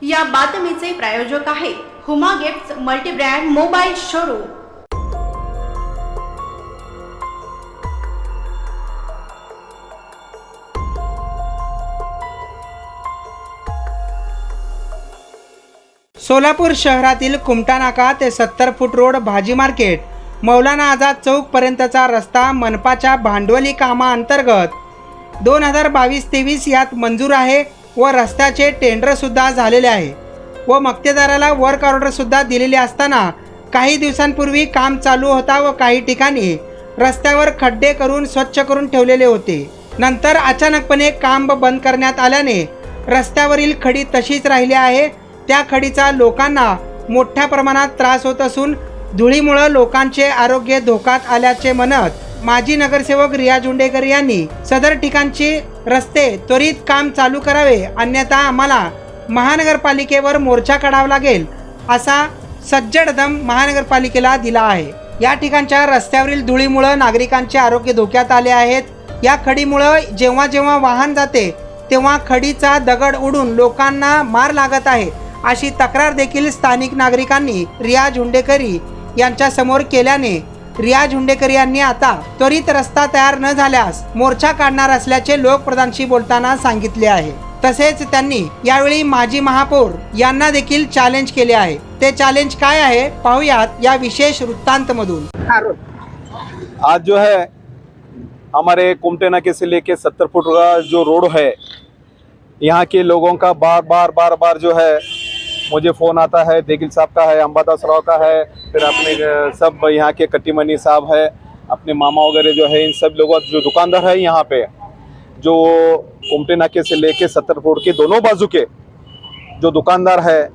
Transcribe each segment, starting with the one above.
या बातमीचे प्रायोजक आहेत Huma gifts multi-brand mobile showroom. Solapur शहरातील कुमटा नाका ते 70 फूट रोड भाजी मार्केट मौलाना आझाद चौक पर्यंतचा रस्ता मनपाच्या भांडवली कामाअंतर्गत 2022-23 यात मंजूर आहे व रस्त्याचे टेंडर सुद्धा झालेले आहे व मक्तेदाराला वर्क ऑर्डर सुद्धा दिलेली असताना काही दिवसांपूर्वी काम चालू होता व काही ठिकाणी रस्त्यावर खड्डे करून स्वच्छ करून ठेवलेले होते। नंतर अचानकपणे काम बंद करण्यात आल्याने रस्त्यावरील खडी तशीच राहिली आहे। त्या खडीचा लोकांना मोठ्या प्रमाणात त्रास होत असून धुळीमुळे लोकांचे आरोग्य धोक्यात आल्याचे म्हणत माजी नगरसेवक रियाज हुंडेकर यांनी सदर ठिकाणचे रस्ते त्वरित काम चालू करावे, अन्यथा आम्हाला महानगरपालिकेवर मोर्चा काढावा लागेल असा सज्जड दम महानगरपालिकेला दिला आहे। या ठिकाणच्या रस्त्यावरील धुळीमुळे नागरिकांचे आरोग्य धोक्यात आले आहेत। या खडीमुळे जेव्हा जेव्हा वाहन जाते तेव्हा खडीचा दगड उडून लोकांना मार लागत आहे अशी तक्रार देखील स्थानिक नागरिकांनी रियाज हुंडेकरी यांच्या समोर केल्याने रियाज हुंडेकरी यांनी आता त्वरित रस्ता तयार न झाल्यास मोर्चा काढणार असल्याचे लोकप्रधानशी बोलताना सांगितले आहे। तसेच त्यांनी यावेळी माजी महापौर यांना देखील चॅलेंज केले आहे। ते चॅलेंज काय आहे पाहूयात या विशेष वृत्तांत मधून। आज जो है हमारे कुमटे नाके से लेके 70 फुट का जो रोड है, यहाँ के लोगों का बार बार जो है मुझे फ़ोन आता है। देगिल साहब का है, अंबादास राव का है, फिर अपने सब यहाँ के कट्टीमनी साहब है, अपने मामा वगैरह जो है, इन सब लोगों जो दुकानदार है यहाँ पे जो कुमटे नाके से लेके 70 फुट के दोनों बाजू के जो दुकानदार है,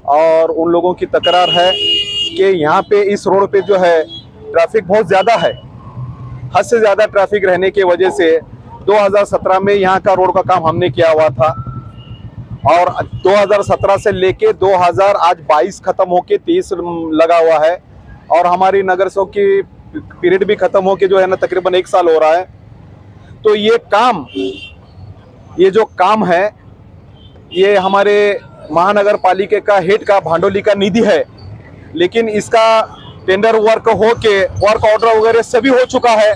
और उन लोगों की तकरार है कि यहाँ पे इस रोड पे जो है ट्रैफिक बहुत ज़्यादा है। हद से ज़्यादा ट्रैफिक रहने की वजह से 2017 में यहाँ का रोड का काम हमने किया हुआ था और 2017 से लेके 2022 खत्म होके 30 लगा हुआ है और हमारी नगर सेवक की पीरियड भी खत्म होके जो है ना तकरीबन 1 साल हो रहा है। तो ये जो काम है ये हमारे महानगर पालिका का हेड का भांडोली का निधि है, लेकिन इसका टेंडर वर्क वर्क ऑर्डर वगैरह सभी हो चुका है,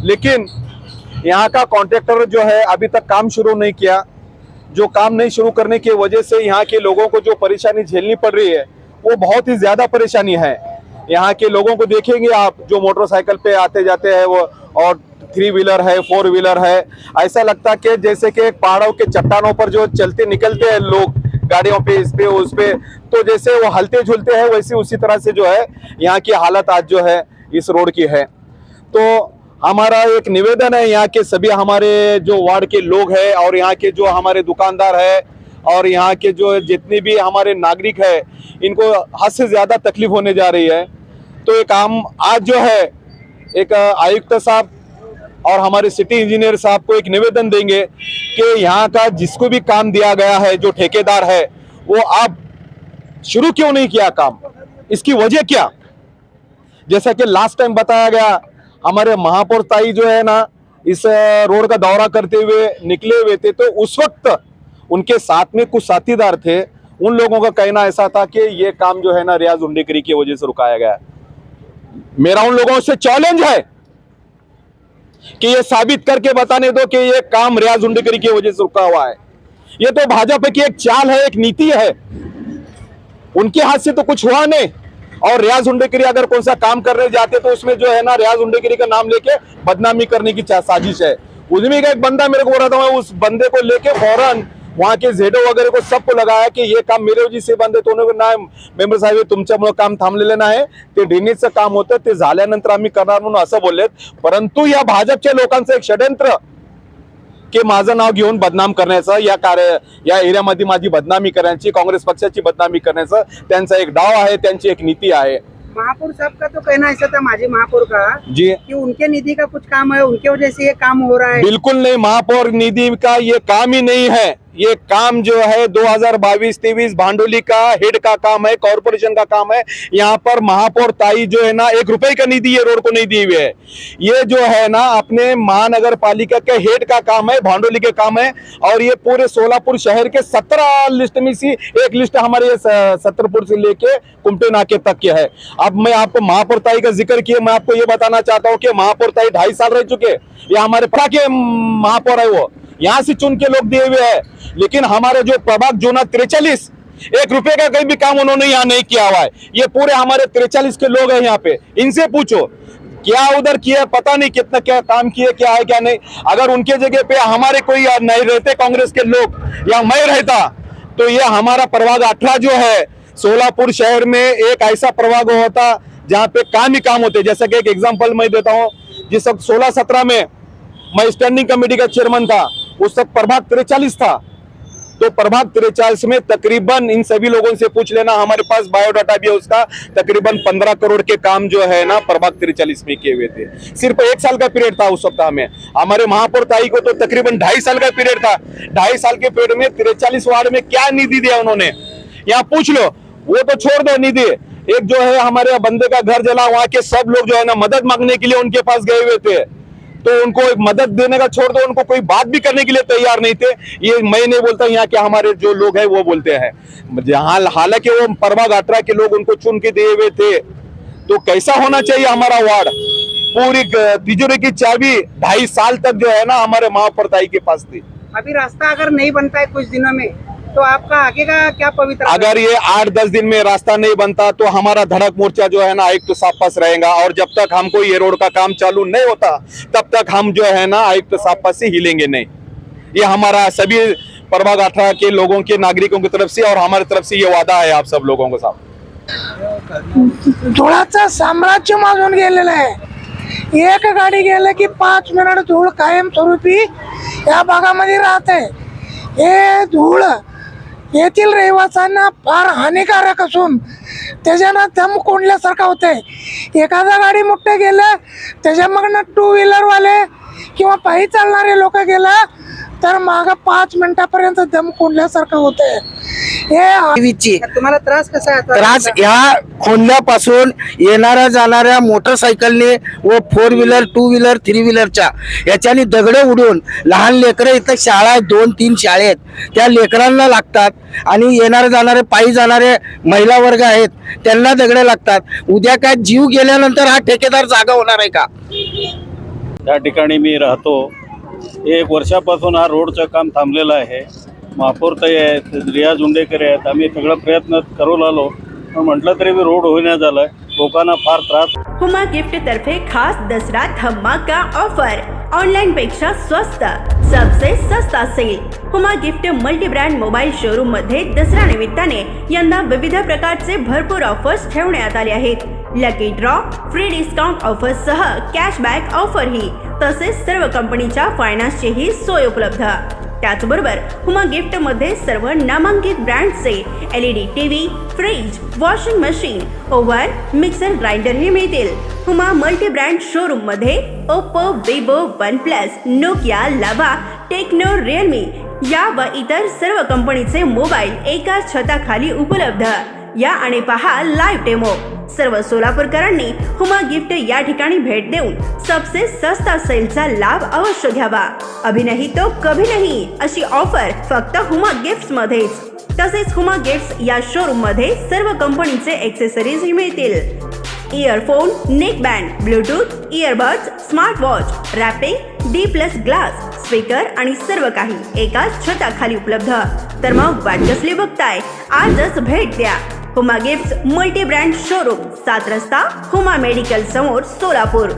लेकिन यहाँ का कॉन्ट्रैक्टर जो है अभी तक काम शुरू नहीं किया। जो काम नहीं शुरू करने की वजह से यहाँ के लोगों को जो परेशानी झेलनी पड़ रही है वो बहुत ही ज़्यादा परेशानी है। यहाँ के लोगों को देखेंगे आप जो मोटरसाइकिल पे आते जाते हैं वो, और 3 व्हीलर है, 4 व्हीलर है, ऐसा लगता कि जैसे कि पहाड़ों के चट्टानों पर जो चलते निकलते हैं लोग गाड़ियों पे, इस पे उस पे, तो जैसे वो हलते झुलते हैं वैसे उसी तरह से जो है यहाँ की हालत आज जो है इस रोड की है। तो हमारा एक निवेदन है यहाँ के सभी हमारे जो वार्ड के लोग हैं और यहाँ के जो हमारे दुकानदार है और यहाँ के जो जितने भी हमारे नागरिक है, इनको हद से ज़्यादा तकलीफ होने जा रही है। तो एक हम आज जो है एक आयुक्त साहब और हमारे सिटी इंजीनियर साहब को एक निवेदन देंगे कि यहाँ का जिसको भी काम दिया गया है, जो ठेकेदार है, वो आप शुरू क्यों नहीं किया काम, इसकी वजह क्या। जैसा कि लास्ट टाइम बताया गया, हमारे महापौर ताई जो है ना इस रोड का दौरा करते हुए निकले हुए थे, तो उस वक्त उनके साथ में कुछ साथीदार थे। उन लोगों का कहना ऐसा था कि ये काम जो है ना रियाज हुंडेकरी की वजह से रुकाया गया। मेरा उन लोगों से चैलेंज है कि ये साबित करके बताने दो कि ये काम रियाज हुंडेकरी की वजह से रुका हुआ है। ये तो भाजपा की एक चाल है, एक नीति है, उनके हाथ से तो कुछ हुआ नहीं। और रियाज हुंडेकरी अगर कौन सा काम करने जाते तो उसमें जो है ना रियाज हुंडेकरी का नाम लेके बदनामी करने की साजिश है। उद्यमी का एक बंदा मेरे को बोल रहा था, मैं उस बंदे को लेके फौरन वहाँ के झेडो वगैरह को सबको लगाया कि ये काम मेरे वजी से बंद आहे, तो नाही मेंबर साहेब तुमच्यामुळे काम थांबलेलं नाही, ते ड्रेनेजचं काम होतं, ते झाल्यानंतर आम्ही करणार म्हणून असं बोललेत। परंतु या भाजपच्या लोकांचं एक षडयंत्र की माझं नाव घेऊन बदनाम करण्याचं, या एरियामध्ये माझी बदनामी करण्याची, काँग्रेस पक्षाची बदनामी करण्याचं त्यांचा एक डाव आहे, त्यांची एक नीति आहे। महापौर साहब का तो कहना ऐसा था, माजी महापौर का जी, कि उनके निधि का कुछ काम है, उनके वजह से ये काम हो रहा है। बिल्कुल नहीं, महापौर निधि का ये काम ही नहीं है। ये काम जो है 2022-23 भांडोली का हेड का काम है, कॉर्पोरेशन का काम है। यहाँ पर महापौर ताई जो है ना 1 रुपए का निधि ये रोड को नहीं दी हुई है। ये जो है ना अपने महानगर पालिका के हेड का काम है, भांडोली के काम है। और ये पूरे सोलापुर शहर के 17 लिस्ट में से एक लिस्ट हमारे सत्तरपुर से लेके कुमटे नाके तक के है। अब मैं आपको महापौर ताई का जिक्र किया, मैं आपको ये बताना चाहता हूँ कि महापौर ताई 2.5 साल रह चुके। ये हमारे पा के महापौर है, वो यहाँ से चुन के लोग दिए हुए हैं। लेकिन हमारे जो प्रभाग जोना 43 1 रुपए का कहीं भी काम उन्होंने यहाँ नहीं किया हुआ है। ये पूरे हमारे 43 के लोग हैं यहाँ पे, इनसे पूछो क्या उधर किया, पता नहीं कितना क्या काम किए, क्या है क्या नहीं। अगर उनके जगह पे हमारे कोई नहीं रहते कांग्रेस के लोग या मैं रहता तो ये हमारा प्रभाग 18 जो है सोलापुर शहर में एक ऐसा प्रभाग होता जहाँ पे काम ही काम होते। जैसे कि एक एग्जाम्पल मैं देता हूँ, जिस वक्त 16-17 में मैं स्टैंडिंग कमेटी का चेयरमैन था, उस वक्त प्रभाग 43 था। तो प्रभाग 43 में तकरीबन इन सभी लोगों से पूछ लेना, हमारे पास बायोडाटा भी है उसका, तकरीबन 15 करोड़ के काम जो है ना प्रभाग 43 में किए हुए थे। सिर्फ 1 साल का पीरियड था उस वक्त हमें। हमारे महापौर ताई को तो तकरीबन 2.5 साल का पीरियड था। 2.5 साल के पीरियड में 43 वार्ड में क्या निधि दिया उन्होंने, यहाँ पूछ लो। वो तो छोड़ दो निधि, एक जो है हमारे बंदे का घर जला, वहां के सब लोग जो है ना मदद मांगने के लिए उनके पास गए हुए थे, तो उनको एक मदद देने का छोड़ दो, उनको कोई बात भी करने के लिए तैयार नहीं थे। ये मैं नहीं बोलता, यहाँ के हमारे जो लोग हैं वो बोलते हैं। हालांकि वो प्रभाग 18 के लोग उनको चुन के दिए हुए थे। तो कैसा होना चाहिए हमारा वार्ड, पूरी तिजोरी की चाबी 2.5 साल तक जो है ना हमारे महापौर ताई के पास थी। अभी रास्ता अगर नहीं बनता है कुछ दिनों में तो आपका आगे का क्या पवित्र, अगर ये 8-10 दिन में रास्ता नहीं बनता तो हमारा धड़क मोर्चा जो है ना आयुक्त साहब पास रहेगा। और जब तक हमको ये रोड का काम चालू नहीं होता तब तक हम जो है ना आयुक्त साहब पास से हिलेंगे नहीं। ये हमारा सभी प्रभाग 18 के लोगों के नागरिकों की तरफ से और हमारी तरफ से ये वादा है आप सब लोगों को। साहब धुळाचं साम्राज्य माजून गेलेलं आहे। एक गाडी गेलं की 5 मिनिट धूळ कायमस्वरूपी या भागामध्ये राहते। हे धूळ येथील रहिवाशांना फार हानिकारक असून त्याच्यानं दम कोंडल्यासारखं होतंय। एखादा गाडी मोठे गेलं त्याच्यामागनं 2 व्हीलरवाले किंवा पायी चालणारे लोक गेला तर मागं 5 मिनिटापर्यंत दम कोंडल्यासारखं होतंय। हे तुम्हाला त्रास कसा आहे आता? त्रास ह्या खोंड्यापासून येणाऱ्या जाणाऱ्या मोटरसायकलने व 4 व्हीलर 2 व्हीलर 3 व्हीलरच्या याच्याने दगड उडून लहान लेकरं इथं शाळा आहे, 2-3 शाळेत त्या लेकरांना लागतात आणि येणारे जाणारे पायी जाणारे महिला वर्ग आहेत त्यांना दगड लागतात। उद्या काय जीव गेल्यानंतर हा ठेकेदार जागा होणार आहे का? या ठिकाणी मी राहतो। 1 वर्षापासून हा रोडचं काम थांबलेलं आहे। महापौर ताई आहेत, रियाज उंडेकर आहेत, आम्ही सगळं प्रयत्न करू लागलो पण म्हटलं तरी भी रोड होईना झालाय, लोकांना फार त्रास। हुमा गिफ्ट तर्फे खास दसरा धमाका ऑफर, ऑनलाइन पेक्षा स्वस्त, सबसे सस्ता sale. Huma gift multi brand mobile showroom मध्ये दसरा निमित्ताने यंदा विविध प्रकारचे भरपूर ऑफर्स ठेवण्यात आले आहेत। Lucky draw, free discount offer सह कॅशबॅक ऑफर ही, तसेच सर्व कंपनीच्या फायनान्सची ही सोय उपलब्ध। त्याचबरोबर हुमा गिफ्ट मध्ये सर्व नामांकित ब्रँडचे LED TV, fridge, washing machine, oven, mixer grinder ही मिळतील। हुमा मल्टी ब्रँड शोरूम मध्ये Oppo, Vivo, OnePlus, Nokia, Lava, Tecno, Realme या व इतर सर्व कंपनीचे मोबाईल एकाच छताखाली उपलब्ध। या आणि पहा लाईव्ह डेमो। सर्व सोलापूरकरांनी हुमा गिफ्ट या ठिकाणी भेट देऊन सबसे सस्ता सेलचा लाभ अवश्य घ्यावा। अभी नहीं तो कभी नहीं अशी ऑफर फक्त हुमा गिफ्ट्स मध्येच। तसेच हुमा गिफ्ट्स या शोरूम मध्ये सर्व कंपनीचे एक्सेसरीज मिळतील। Earphone, neck band, Bluetooth, earbuds, smart watch, wrapping, D+ glass, speaker आणि सर्व काही एकाच छताखाली उपलब्ध। तर मग वाट कसली बघताय, आजच भेट द्या। Huma gifts multi brand showroom, 7 रस्ता, हुमा मेडिकल समोर, सोलापूर।